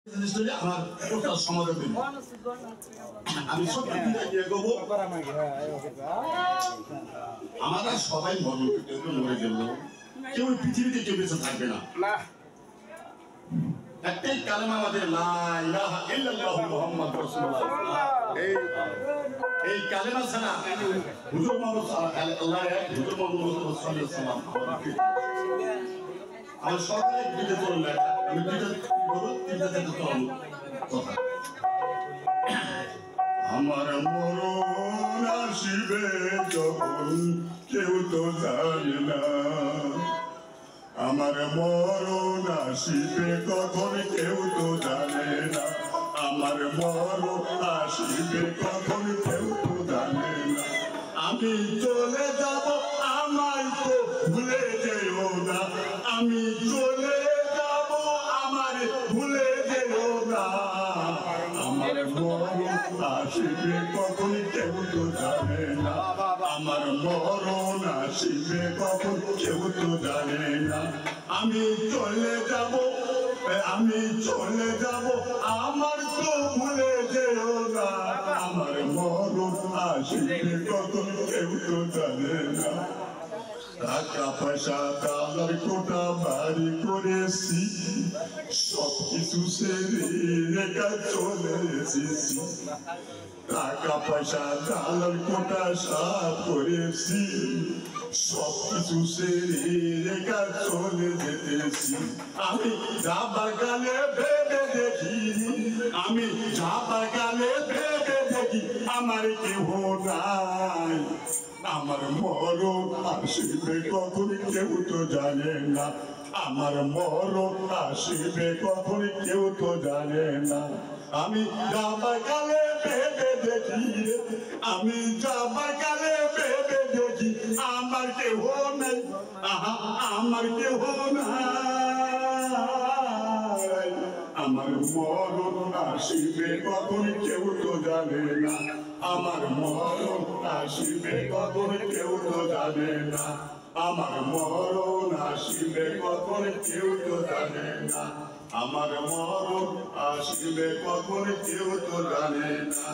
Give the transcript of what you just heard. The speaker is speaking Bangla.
আমার প্রস্তাব সমাধান দিন। আমি আমরা সবাই মরে গেল, কেউ পৃথিবীতে কেউ বেঁচে থাকবে না। একটাই কালেমা আমাদের, লা ইলাহা ইল্লাল্লাহু মুহাম্মাদুর রাসূলুল্লাহ। এই কালেমা ছাড়া হুজুর মুহাম্মদ আল্লাহ এক, হুজুর মুহাম্মদ সাল্লাল্লাহু আলাইহি ওয়াসাল্লাম। আমার সকালে দিতে চলুন লেখা, আমি দিতে চলুন কথা। আমার মরণ আসিবে যখন কেউ তো জানে না, আমার মরণ আসিবে কখন কেউ তো জানে না, আমার মরণ আসিবে কখন কেউ তো জানে না। আমি চলে যাব আমায় তো ভুলে যেও না, আমি চলে যাব আমারে ভুলে যেও না, আমার মরণ আসিবে কখন কেউ তো জানে না, আমার মরণ আসিবে কখন কেউ তো জানে না। আমি চলে যাব, আমি চলে যাব আমার তো ভুলে যেও না, আমার মরণ আসিবে কখন কেউ তো জানে না। টাকা পয়সা কালার কোটা বাড়ি করেছি, সব কিছু ছেড়ে রেখা চলে এসেছি, টাকা পয়সা কালার কোটা সাফ করেছি, সব কিছু ছেড়ে রেখা চলে যেতেছি। আমি যাবার কালে ভেবে দেখি, আমি যাবার কালে ভেবে দেখি আমার কেউ নাই, আমার মরণ আসিবে কখন কেউ তো জানে না, আমার মরণ আসিবে কখন কেউ তো জানে না। আমি যাবার কালে ভেবে দেখি, আমি যাবার কালে ভেবে দেখি আমার কেউ নাই, আমার কেউ নাই, আমার মরণ আসিবে কখন কেউ তো জানে না, আমার মরণ আসিবে কখন কেউ তো জানে না, আমার মরণ আসিবে কখন কেউ তো জানে না, আমার মরণ আসিবে কখন কেউ তো জানে না।